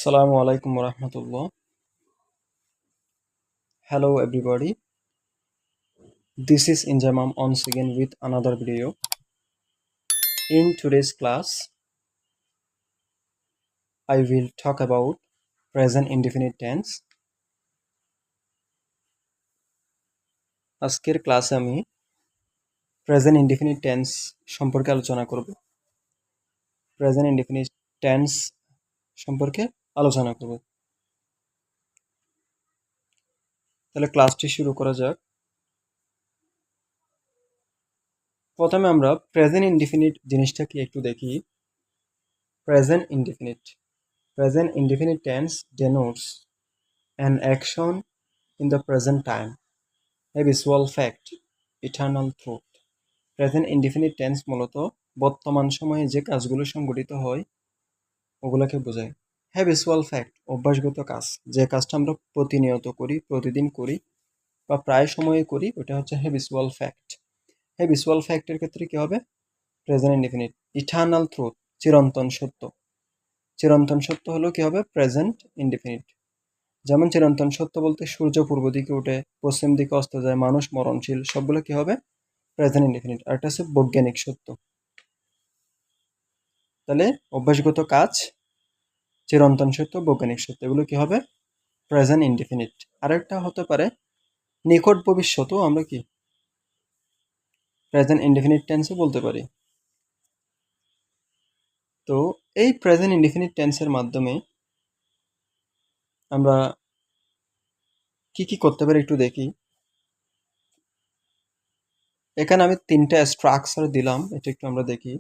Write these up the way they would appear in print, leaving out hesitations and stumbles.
Assalamu alaikum warahmatullah. Hello everybody. This is Injamam once again with another video. In today's class, I will talk about present indefinite tense. আজকের ক্লাসে আমি present indefinite tense সম্পর্কে আলোচনা করব। Present indefinite tense সম্পর্কে আলোচনা করব। তাহলে ক্লাসটি শুরু করা যাক। প্রথমে আমরা প্রেজেন্ট ইনডিফিনিট জিনিসটা কি একটু দেখি। Present indefinite tense denotes an action in the present time, a visual fact, eternal truth. Present indefinite tense মূলত বর্তমান সময়ে যে কাজগুলো সংঘটিত হয় ওগুলোকে বোঝায়। হ্যাবিচুয়াল ফ্যাক্ট, অভ্যাসগত কাজ, যে কাজটা আমরা প্রতিনিয়ত করি, প্রতিদিন করি বা প্রায় সময়ে করি, ওটা হচ্ছে হ্যাবিচুয়াল ফ্যাক্ট। হ্যাবিচুয়াল ফ্যাক্টের ক্ষেত্রে কি হবে? Present indefinite. ইটার্নাল ট্রুথ, চিরন্তন সত্য। চিরন্তন সত্য হলো কি হবে? Present indefinite. যেমন চিরন্তন সত্য বলতে সূর্য পূর্ব দিকে উঠে পশ্চিম দিকে অস্ত যায়, মানুষ মরণশীল, সবগুলো কি হবে? Present indefinite. আর একটা হচ্ছে বৈজ্ঞানিক সত্য। তাহলে অভ্যাসগত কাজ, চিরন্তন সত্য, বৈজ্ঞানিক সত্য, এগুলো কি হবে? Present indefinite. আরেকটা হতে পারে নিকট ভবিষ্যতও আমরা কি প্রেজেন্ট ইনডিফিনিট টেন্সে বলতে পারি। তো এই প্রেজেন্ট ইনডিফিনিট টেন্সের মাধ্যমে আমরা কি কি করতে পারি একটু দেখি। এখানে আমি তিনটা স্ট্রাকচার দিলাম, এটা একটু আমরা দেখি।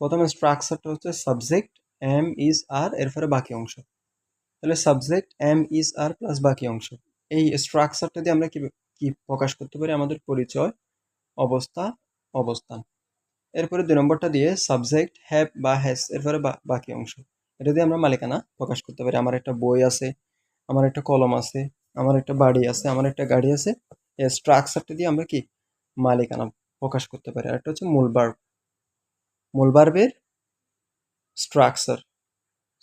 প্রথম স্ট্রাকচারটা হচ্ছে সাবজেক্ট, এম ইজ আর, এরপরে বাকি অংশ। তাহলে subject, am is are plus বাকি অংশ, এই স্ট্রাকচারটা দিয়ে আমরা কি কি প্রকাশ করতে পারি? আমাদের পরিচয়, অবস্থা, অবস্থান। এরপরে ২ নম্বরটা দিয়ে সাবজেক্ট, হ্যাভ বা হ্যাজ, এরপরে বাকি অংশ। এটা দিয়ে আমরা মালিকানা প্রকাশ করতে পারি। আমার একটা বই আছে, আমার একটা কলম আছে, আমার একটা বাড়ি আছে, আমার একটা গাড়ি আছে। এই স্ট্রাকচারটা দিয়ে আমরা কি মালিকানা প্রকাশ করতে পারি। আর একটা হচ্ছে মূল ভার্ব। মূল ভার্বের স্ট্রাকচার,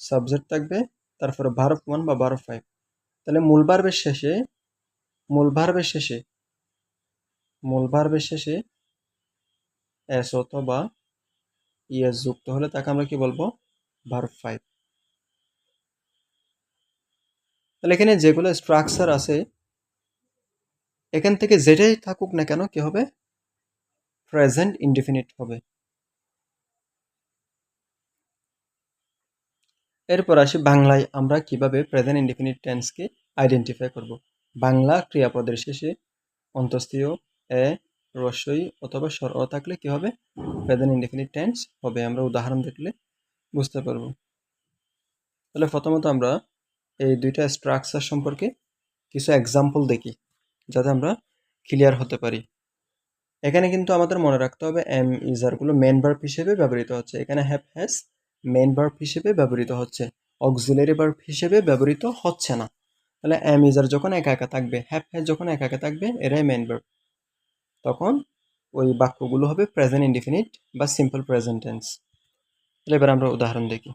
সাবজেক্ট থাকবে, তারপরে ভার্ব 1 বা ভার্ব 5। তাহলে মূল ভার্বের শেষে মূল ভার্বের শেষে এস অথবা ইএস যুক্ত হলে তাকে আমরা কি বলবো? ভার্ব 5। তাহলে এখানে যেগুলো স্ট্রাকচার আছে, এখান থেকে যেটাই থাকুক না কেন কি হবে? প্রেজেন্ট ইনডিফিনিট হবে। এরপর আসি বাংলায় আমরা কিভাবে প্রেজেন্ট ইনডিফিনিট টেন্সকে আইডেন্টিফাই করব। বাংলা ক্রিয়াপদের শেষে অন্তঃস্থীয় এ, রস্বই অথবা স্বর অ থাকলে কি হবে? প্রেজেন্ট ইনডিফিনিট টেন্স হবে। আমরা উদাহরণ দেখলে বুঝতে পারবো। তাহলে প্রথমত আমরা এই দুইটা স্ট্রাকচার সম্পর্কে কিছু এক্সাম্পল দেখি, যাতে আমরা ক্লিয়ার হতে পারি। এখানে কিন্তু আমাদের মনে রাখতে হবে এম ইজারগুলো মেন ভার্ব হিসেবে ব্যবহৃত হচ্ছে। এখানে হ্যাভ হ্যাজ মেন ভার্ব হিসেবে ব্যবহৃত হচ্ছে, অক্সিলারি ভার্ব হিসেবে ব্যবহৃত হচ্ছে না। তাহলে এম ইজার যখন একা একা থাকবে, হ্যাভ হ্যাজ যখন একা একা থাকবে, এরাই মেন ভার্ব, তখন ওই বাক্যগুলো হবে প্রেজেন্ট ইনডিফিনিট বা সিম্পল প্রেজেন্ট টেন্স। তাহলে এবার আমরা উদাহরণ দেখি।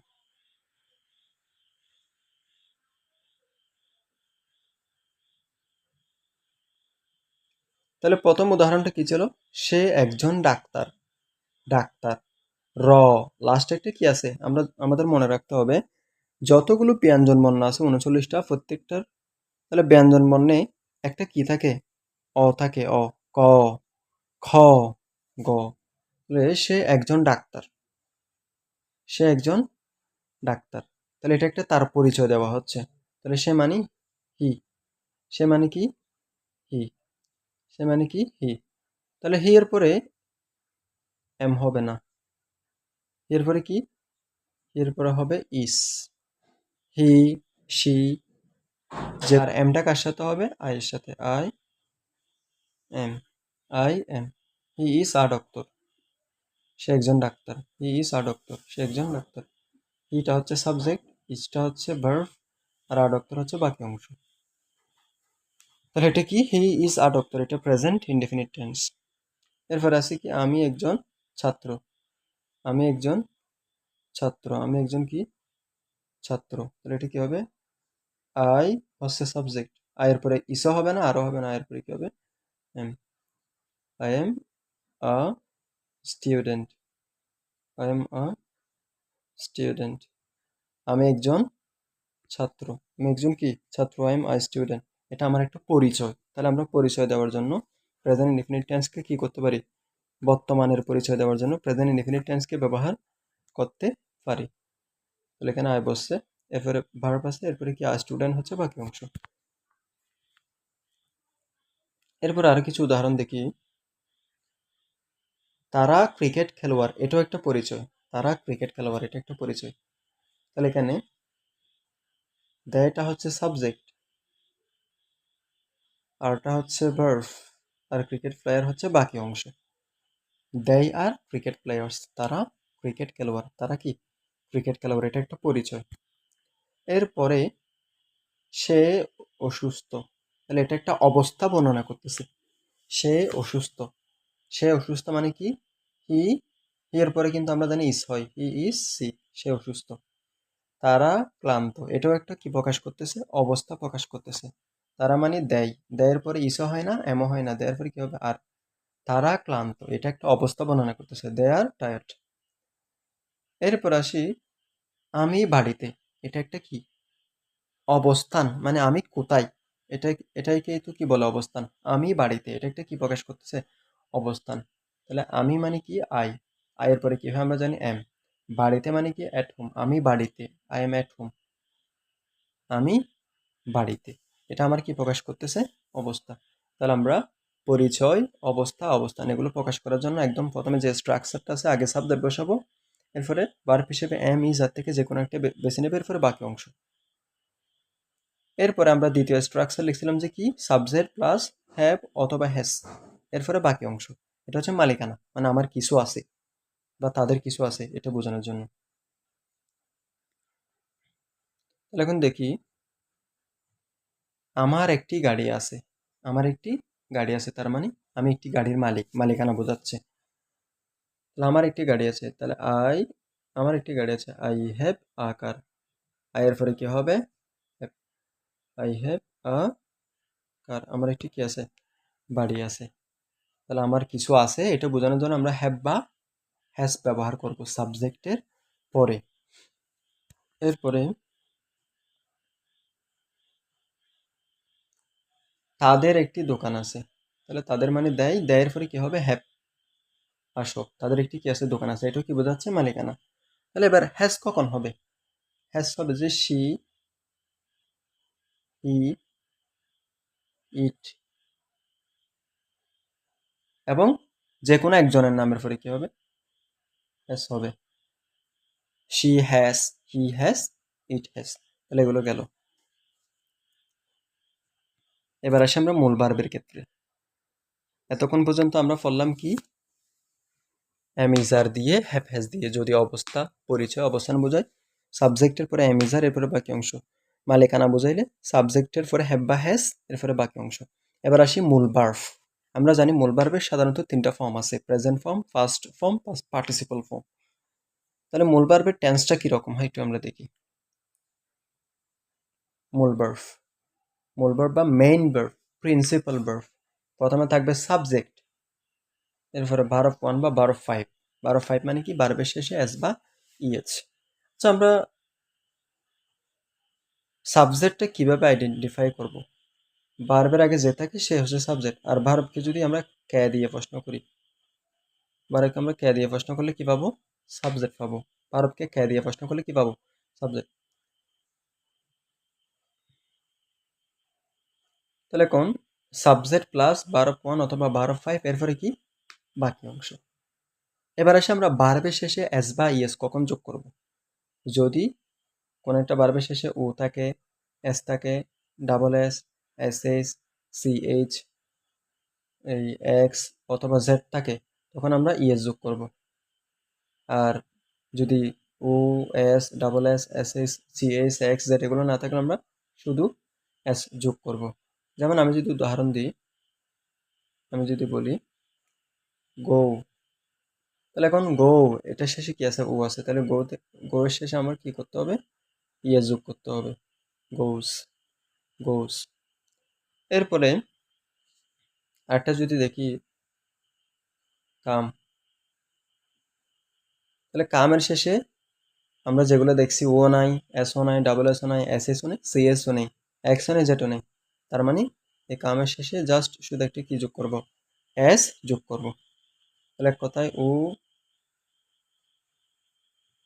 তাহলে প্রথম উদাহরণটা কি ছিল? সে একজন ডাক্তার। ডাক্তার, র, লাস্টে একটা কি আছে? আমাদের মনে রাখতে হবে যতগুলো ব্যঞ্জন বর্ণ আছে ৩৯টা, প্রত্যেকটার তাহলে ব্যঞ্জন বর্ণে একটা কি থাকে? অ থাকে। অ, ক, খ, গ। তাহলে সে একজন ডাক্তার। সে একজন ডাক্তার। তাহলে এটা একটা তার পরিচয় দেওয়া হচ্ছে। তাহলে সে মানে হি। সে মানে কি? হি। সে মানে কি? হি। তাহলে হি এর পরে এম হবে না। এরপরে কি? এরপরে হবে ইস। হি, শি, যে আর এমটা কার সাথে হবে? আই এর সাথে। I am. I am. He is a doctor. সে একজন doctor. He is a doctor. সে একজন ডাক্তার। হিটা হচ্ছে সাবজেক্ট, ইজটা হচ্ছে ভার্ব, আর আ ডক্টর হচ্ছে বাকি অংশ। তাহলে এটা কি? হি ইজ আ ডক্টর, এটা প্রেজেন্ট ইনডেফিনিট টেন্স। এরপর আছে কি? আমি একজন ছাত্র। আমি একজন ছাত্র। আমি একজন কি? ছাত্র, তাহলে এটা কি হবে? আই হচ্ছে সাবজেক্ট, আই এর পরে ইসও হবে না, আরও হবে না, আয়ের পরে কি হবে? Am. I am a student, I am a student, আমি একজন ছাত্র, আমি একজন কি ছাত্র, আই এম আ স্টুডেন্ট। এটা আমার একটা পরিচয়, তাহলে আমরা পরিচয় দেওয়ার জন্য প্রেজেন্ট ইনডিফিনিট টেন্সকে কি করতে পারি? বর্তমানের পরিচয় দেওয়ার জন্য প্রেজেন্ট ইনডিফিনিট টেন্সকে ব্যবহার করতে পারি। তাহলে এখানে আই বসছে, এরপরে ভার্ব আছে, এরপরে কি আ স্টুডেন্ট হচ্ছে বাকি অংশ। এরপরে আরো কিছু উদাহরণ দেখি। তারা ক্রিকেট খেলোয়াড়, এটাও একটা পরিচয়, তারা ক্রিকেট খেলোয়াড় এটা একটা পরিচয়। তাহলে এখানে দেয়টা হচ্ছে সাবজেক্ট, আরটা হচ্ছে ভার্ব, আর ক্রিকেট প্লেয়ার হচ্ছে বাকি অংশ। দেই আর ক্রিকেট প্লেয়ার্স, তারা ক্রিকেট খেলোয়াড়, তারা কি ক্রিকেট খেলোয়াড়, এটা একটা পরিচয়। এরপরে সে অসুস্থ, তাহলে এটা একটা অবস্থা বর্ণনা করতেছে। সে অসুস্থ, সে অসুস্থ মানে কি? হি, হি এর পরে কিন্তু আমরা জানি ইস হয়, হি ইজ সিক, সে অসুস্থ। তারা ক্লান্ত, এটাও একটা কি প্রকাশ করতেছে? অবস্থা প্রকাশ করতেছে। তারা মানে দেয়, দেয়ের পরে ইসও হয় না, এমও হয় না, দেয়ের পরে কি হবে? আর। তারা ক্লান্ত, এটা একটা অবস্থা বর্ণনা করতেছে, দে আর টায়ার্ড। এরপর আসি, আমি বাড়িতে, এটা একটা কি? অবস্থান, মানে আমি কোথায়, এটা, এটাকে তো কি বলে? অবস্থান। আমি বাড়িতে, এটা একটা কি প্রকাশ করতেছে? অবস্থান। তাহলে আমি মানে কি? আই, আয়ের পরে কি হয় আমরা জানি? এম। বাড়িতে মানে কি? অ্যাট হোম, আমি বাড়িতে, আই এম অ্যাট হোম, আমি বাড়িতে, এটা আমার কি প্রকাশ করতেছে? অবস্থা। তাহলে আমরা পরিচয়, অবস্থা, অবস্থান এগুলো প্রকাশ করার জন্য একদম প্রথমে যে স্ট্রাকচারটা আছে, আগে সাবজেক্ট বসাবো, এরপরে ভার্ব হিসেবে এম ইজ আর থেকে যে কোনো একটা বেছে নেবে, এরপরে বাকি অংশ। এরপরে আমরা দ্বিতীয় স্ট্রাকচার লিখছিলাম যে কি? সাবজেক্ট প্লাস হ্যাভ অথবা হ্যাজ, এরপরে বাকি অংশ। এটা হচ্ছে মালিকানা, মানে আমার কিছু আছে বা তাদের কিছু আছে, এটা বোঝানোর জন্য। তাহলে এখন দেখি, আমার একটি গাড়ি আছে, আমার একটি গাড়ি আছে, তার মানে আমি একটি গাড়ির মালিক, মালিকানা বোঝাচ্ছে। তাহলে আমার একটি গাড়ি আছে, তাহলে আমার একটি গাড়ি আছে, I have a car, I এর পরে কি হবে? আই হ্যাভ আ কার, আমার একটি কি আছে? বাড়ি আছে। তাহলে আমার কিছু আছে, এটা বোঝানোর জন্য আমরা হ্যাভ বা হ্যাজ ব্যবহার করব সাবজেক্টের পরে। এরপরে তাদের একটি দোকান আছে, তাহলে তাদের মানে দেয়, দেয়ের পরে কি হবে? হ্যাভ। আসো, তাদের একটি কি আছে? দোকান আছে, এটাও কি বোঝাচ্ছে? মালিকানা। তাহলে এবার হ্যাজ কখন হবে? হ্যাজ হবে যে শি, হি, ইট, এবং যে কোনো একজনের নামের পরে কি হবে? হ্যাজ হবে। She has, he has, it has. তাহলে এগুলো গেল। এবার আসি আমরা মূল ভার্বের ক্ষেত্রে। এতক্ষণ পর্যন্ত আমরা পড়লাম কি? এম ইজ আর দিয়ে, হ্যাভ হ্যাজ দিয়ে যদি অবস্থা, পরিচয়, অবস্থান বোঝায়, সাবজেক্টের পরে এম ইজ আর, এরপরে বাকি অংশ। মালিকানা বোঝাইলে সাবজেক্টের পরে হ্যাভ বা হ্যাজ, এরপরে বাকি অংশ। এবার আসি মূল ভার্ব। আমরা জানি মূল ভার্বের সাধারণত তিনটা ফর্ম আছে, present form, past form, participle form. তাহলে মূল ভার্বের টেন্সটা কিরকম হয় একটু আমরা দেখি। মূল ভার্ব, মূল ভার্ব বা মেইন ভার্ব, প্রিন্সিপাল ভার্ব, প্রথমে থাকবে সাবজেক্ট, এরপরে ভার্ব ওয়ান বা ভার্ব ফাইভ। ভার্ব ফাইভ মানে কি? ভার্বের শেষে এস বা ইএচ। আচ্ছা, আমরা সাবজেক্টটা কিভাবে আইডেন্টিফাই করব? ভার্বের আগে যে থাকে সে হচ্ছে সাবজেক্ট, আর ভার্বকে যদি আমরা কে দিয়ে প্রশ্ন করি, ভার্বকে আমরা কে দিয়ে প্রশ্ন করলে কি পাবো? সাবজেক্ট পাবো। ভার্বকে কে দিয়ে প্রশ্ন করলে কি পাবো? সাবজেক্ট। তাহলে কোন? সাবজেক্ট প্লাস ভার্ব ওয়ান অথবা ভার্ব ফাইভ, এরপরে কি? বাকি অংশ। এবার আসে আমরা ভার্বের শেষে এস বা ইএস কখন যোগ করব। যদি কোন একটা ভার্বের শেষে ও থাকে, এস থাকে, double S, S H, C H, এই এক্স অথবা জেড থাকে, তখন আমরা ইএস যোগ করব। আর যদি O, S, double S, S H, C H, X, Z এগুলো না থাকলে আমরা শুধু এস যোগ করব। যেমন আমি যদি উদাহরণ দিই, আমি যদি বলি গো, তাহলে এখন গো, এটা শেষে কি আছে? ও আছে, তাহলে গো, গো এর শেষে আমার কি করতে হবে? ইয়ে যোগ করতে হবে, গোস, গোস। এরপরে আরেকটা যদি দেখি, কাম। তাহলে কামের শেষে আমরা যেগুলো দেখছি, ও নাই, এসও নাই, ডাবল এসও নাই, এস এসও নেই, সি এসও নেই, এক্সও নেই, জেডও নেই। তার মানে এই কামের শেষে জাস্ট শুধু একটি কি যোগ করব, এস যোগ করব। তাহলে এক কথায়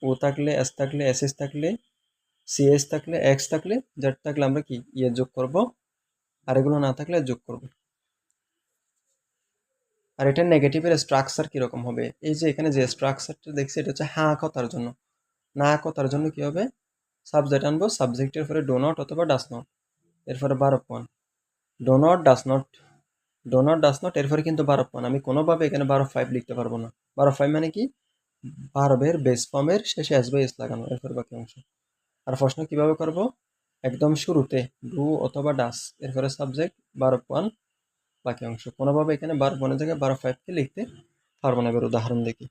ও থাকলে, এস থাকলে, এস এস থাকলে, সি এস থাকলে, এক্স থাকলে, জেড থাকলে আমরা কি ইয়ে যোগ করব, আর এগুলো না থাকলে যোগ করব। আর এটা নেগেটিভের স্ট্রাকচার কিরকম হবে, এই যে এখানে যে স্ট্রাকচারটা দেখছি এটা হচ্ছে হা কথার জন্য। না কথার জন্য কি হবে, সাবজেক্ট আনবো, সাবজেক্টের পরে ডো নট অথবা ডাস নট, এরপরে বার of one, do not does not, do not does not, এরপরে কিন্তু বার অফ ওয়ান। আমি কোনোভাবে এখানে বার অফ ফাইভ লিখতে পারবো না। বার অফ ফাইভ মানে কি, ভার্বের বেস ফর্মের শেষে এস বাই এস লাগানো, এরপরে বাকি অংশ। আর প্রশ্ন কিভাবে করব, একদম শুরুতে ডু অথবা ডাস, এরপরে সাবজেক্ট, বার অফ ওয়ান, বাকি অংশ। কোনোভাবে এখানে বার ওয়ানের জায়গায় বার অফ ফাইভকে লিখতে পারবো না। এবার উদাহরণ দেখি।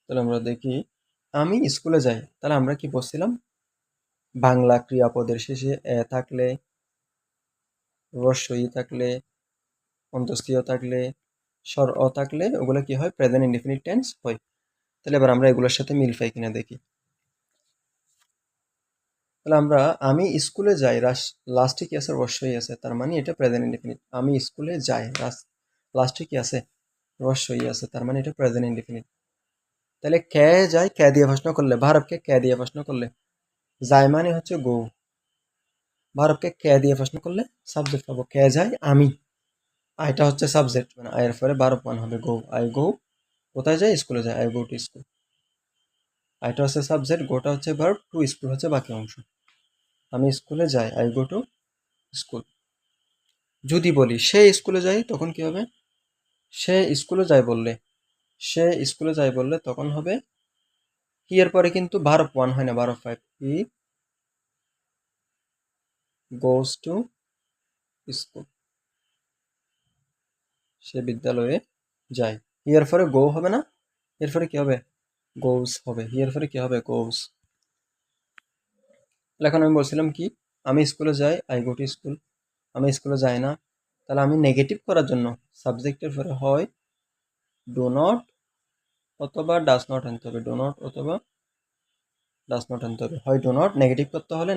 তাহলে আমরা দেখি, আমি স্কুলে যাই। তাহলে আমরা কি বলছিলাম, বাংলা ক্রিয়াপদের শেষে এ থাকলে, রস্বই থাকলে, অন্তস্থীয় থাকলে, স্বর অ থাকলে ওগুলো কি হয়, প্রেজেন্ট ইনডিফিনিট টেন্স হয়। তাহলে এবার আমরা এগুলোর সাথে মিল পাই কিনা দেখি। তাহলে আমরা আমি স্কুলে যাই, লাস্টে কি আছে, রস্বই আছে, তার মানে এটা প্রেজেন্ট ইনডিফিনিট। আমি স্কুলে যাই, লাস্টে কি আছে, রস্বই আছে, তার মানে এটা প্রেজেন্ট ইনডিফিনিট। তাহলে কে যায়, কে দিয়ে প্রশ্ন করলে, ভার্বকে কে দিয়ে প্রশ্ন করলে, যায় মানে হচ্ছে গো, ভার্বকে কে দিয়ে প্রশ্ন করলে সাবজেক্ট পাবো, কে যায় আমি, আইটা হচ্ছে সাবজেক্ট, মানে আয়ের পরে ভার্ব ওয়ান হবে গো, আই গো, কোথায় যায়, স্কুলে যায়, আই গো টু স্কুল। আইটা হচ্ছে সাবজেক্ট, গোটা হচ্ছে ভার্ব, টু স্কুল হচ্ছে বাকি অংশ। আমি স্কুলে যাই, আই গো টু স্কুল। যদি বলি সে স্কুলে যায়, তখন কি হবে, সে স্কুলে যায় বললে, সে স্কুলে যায় বললে তখন হবে হি এর পরে কিন্তু ভার্ব ওয়ান হয় না, verb five. He goes to school, সে বিদ্যালয়ে যায়। হি এর পরে গো হবে না, এর পরে কি হবে, গোস হবে। হি এর পরে কি হবে, গোস। এখন আমি বলছিলাম কি, আমি স্কুলে যাই, আই গো টু স্কুল। আমি স্কুলে যাই না, তাহলে আমি নেগেটিভ করার জন্য সাবজেক্টের পরে হয় ডো নট অথবা ডাস নট আনতে হবে, ডো নট অথবা ডাস নট আনতে হবে। হয় ডো নট, নেগেটিভ করতে হলে,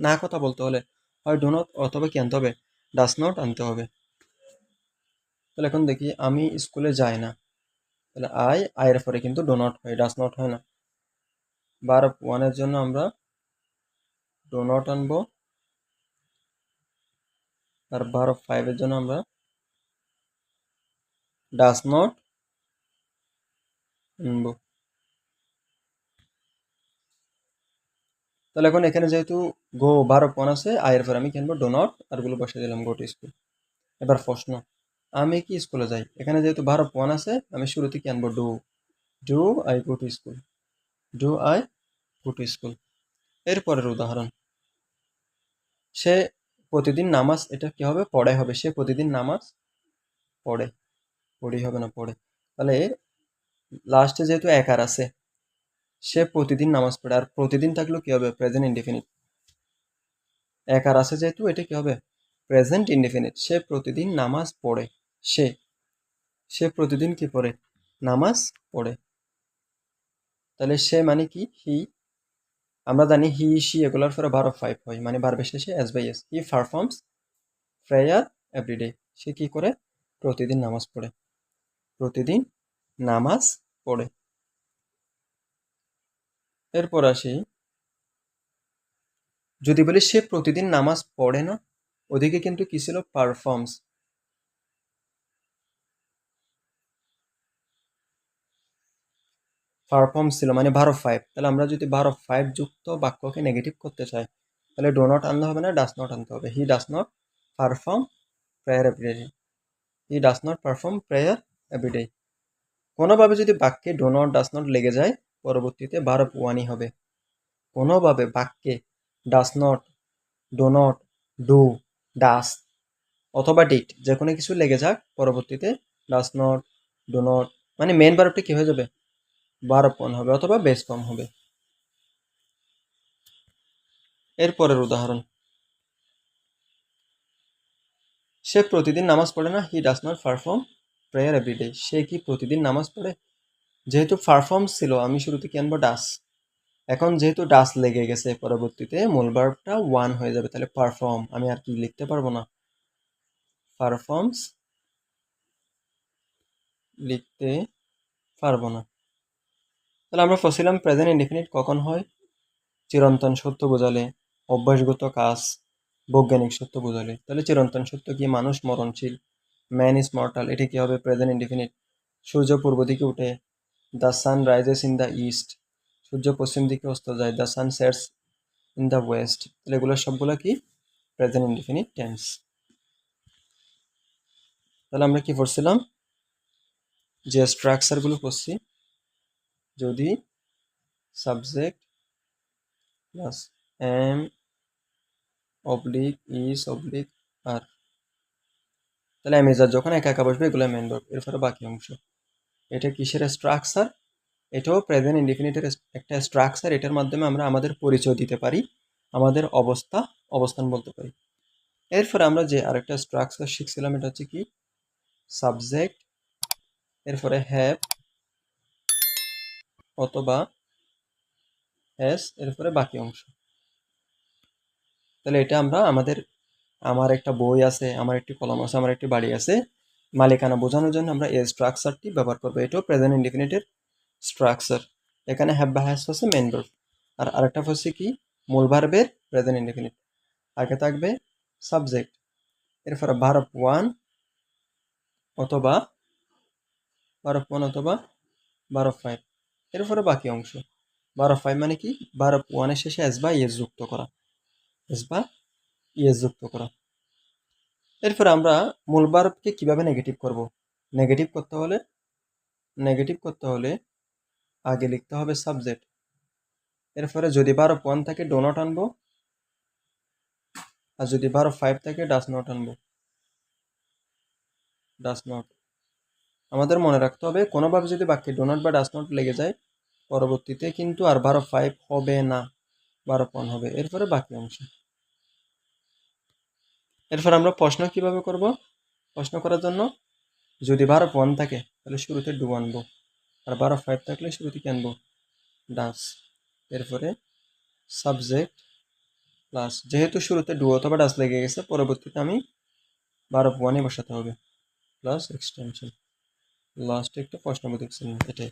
না কথা বলতে হলে হয় ডো নট অথবা কি আনতে হবে, ডাস নট আনতে হবে। তাহলে এখন দেখি, আমি স্কুলে যাই না, তাহলে আয়ের পরে কিন্তু ডো নট হয়, ডাস নট হয় না। বার ওয়ানের জন্য আমরা ডো নট আনবো, আর বার ফাইভের জন্য আমরা ডাস নট আনবো। তাহলে এখন এখানে যেহেতু গো বার ওয়ান আছে, আয়ের পরে আমি কি আনবো, ডো নট, আর গুলো বসে দিলাম, গো টু স্কুল। এবার প্রশ্ন, আমি কি স্কুলে যাই, এখানে যেহেতু বার ওয়ান আছে, আমি শুরুতে কি আনবো, do, do I go to school, do I go to school. এরপরের উদাহরণ, সে প্রতিদিন নামাজ, এটা কি হবে, পড়ে হবে, সে প্রতিদিন নামাজ পড়ে, পড়ি হবে না, পড়ে। তাহলে লাস্টে যেহেতু একার আছে, সে প্রতিদিন নামাজ পড়ে, আর প্রতিদিন থাকলেও কি হবে, প্রেজেন্ট ইনডিফিনিট। একার আছে যেহেতু, এটা কি হবে, প্রেজেন্ট ইনডিফিনিট। সে প্রতিদিন নামাজ পড়ে, সে, সে প্রতিদিন কি পড়ে, নামাজ পড়ে। তাহলে সে মানে কি, হি। আমরা জানি হি সি এগুলোর পরে ভার্ব ফাইভ হয়, মানে ভার্বের শেষে S by S. He performs prayer every day, সে কি করে, প্রতিদিন নামাজ পড়ে, প্রতিদিন নামাজ পড়ে। এরপর আসি, যদি বলি সে প্রতিদিন নামাজ পড়ে না, ওদিকে কিন্তু কি ছিল, পারফর্মস, পারফর্মস ছিল, মানে ভার্ব ফাইভ। তাহলে আমরা যদি ভার্ব ফাইভ যুক্ত বাক্যকে নেগেটিভ করতে চাই, তাহলে ডো নট আনতে হবে না, ডাস নট আনতে হবে। He does not perform prayer every day, he does not perform prayer every day. কোনোভাবে যদি বাক্যে ডো নট ডাস নট লেগে যায়, পরবর্তীতে ভার্ব ওয়ানই হবে। কোনোভাবে বাক্যে does not, do not, do, does অথবা ডিড, যে কোনো কিছু লেগে যাক, পরবর্তীতে ডাস নট, ডো নট, মানে মেন ভার্বটি কি হয়ে যাবে, ভার্ব ওয়ান হবে অথবা বেস ফর্ম হবে। এরপরের উদাহরণ, সে প্রতিদিন নামাজ পড়ে না। He does not perform prayer every day. সে কি প্রতিদিন নামাজ পড়ে? যেহেতু পারফর্ম ছিল আমি শুরুতে কি আনবো? ডাস। এখন যেহেতু ডাস লেগে গেছে পরবর্তীতে মূল ভার্বটা ওয়ান হয়ে যাবে, তাহলে পারফর্ম আমি আর কি লিখতে পারবো না, পারফর্মস লিখতে পারবো না। তাহলে আমরা বলছিলাম প্রেজেন্ট ইনডিফিনিট কখন হয়? চিরন্তন সত্য বোঝালে, অভ্যাসগত কাজ, বৈজ্ঞানিক সত্য বোঝালে। তাহলে চিরন্তন সত্য কি? মানুষ মরণশীল, ম্যান ইজ মর্টাল, এটি কি হবে? Present indefinite. সূর্য পূর্ব দিকে উঠে, the sun rises in the east. সূর্য পশ্চিম দিকে অস্ত যায়, the sun sets in the west. তাহলে এগুলো সবগুলো কি? Present indefinite tense. তাহলে আমরা কি পড়ছিলাম? যে স্ট্রাকচারগুলো পড়ছি, যদি subject plus am oblique is oblique are, তাহলে অ্যামেজার যখন একা একা বসবে এগুলো মেন ভার্ব। এরপরে বাকি অংশ, এটা কিসের স্ট্রাকচার? এটাও প্রেজেন্ট ইনডিফিনিটের একটা স্ট্রাকচার। এটার মাধ্যমে আমরা আমাদের পরিচয় দিতে পারি, আমাদের অবস্থান বলতে পারি। এরপরে আমরা যে আরেকটা স্ট্রাকচার শিখছিলাম, এটা হচ্ছে কি? সাবজেক্ট, এরপরে হ্যাভ অথবা হ্যাজ, এরপরে বাকি অংশ। তাহলে এটা আমরা আমার একটা বই আছে, আমার একটি কলম আছে, আমার একটি বাড়ি আছে, মালিকানা বোঝানোর জন্য আমরা এই স্ট্রাকচারটি ব্যবহার করবো। এটাও প্রেজেন্ট ইনডিফিনিটের স্ট্রাকচার। এখানে হ্যাভ বা হ্যাজ হচ্ছে মেন ভার্ব, আর আরেকটা হচ্ছে কি? মূল ভার্বের প্রেজেন্ট ইনডিফিনিট। আগে থাকবে সাবজেক্ট, এরপরে ভার্ব ওয়ান অথবা ভার্ব ফাইভ, এরপরে বাকি অংশ। ভার্ব ফাইভ মানে কি? ভার্ব ওয়ানের শেষে এস বা ইয়েস যুক্ত করা, এস বা ইয়েস যুক্ত করা। এরপর আমরা মূল ভার্বকে কিভাবে নেগেটিভ করব? নেগেটিভ করতে হলে আগে লিখতে হবে সাবজেক্ট, এরপরে যদি ভার্ব ওয়ান থাকে ডো নট আনবো, আর যদি ভার্ব ফাইভ থাকে ডাজ নট আনবো, ডাজ নট। আমাদের মনে রাখতে হবে কোনোভাবে যদি বাক্যে ডো নট বা ডাজ নট লেগে যায় পরবর্তীতে কিন্তু আর ভার্ব ফাইভ হবে না, ভার্ব ওয়ান হবে। এরপরে বাকি অংশ। এরপর আমরা প্রশ্ন কিভাবে করব? প্রশ্ন করার জন্য যদি ভার্ব ওয়ান থাকে তাহলে শুরুতে ডু আনবো, আর ভার্ব ফাইভ থাকলে শুরুতে কি আনবো? ডাজ। এরপরে সাবজেক্ট প্লাস, যেহেতু শুরুতে ডু অথবা ডাজ লেগে গেছে পরবর্তীতে আমি ভার্ব ওয়ানে বসাতে হবে, প্লাস এক্সটেনশন। লাস্টে একটা প্রশ্নবোধক চিহ্ন, এটাই।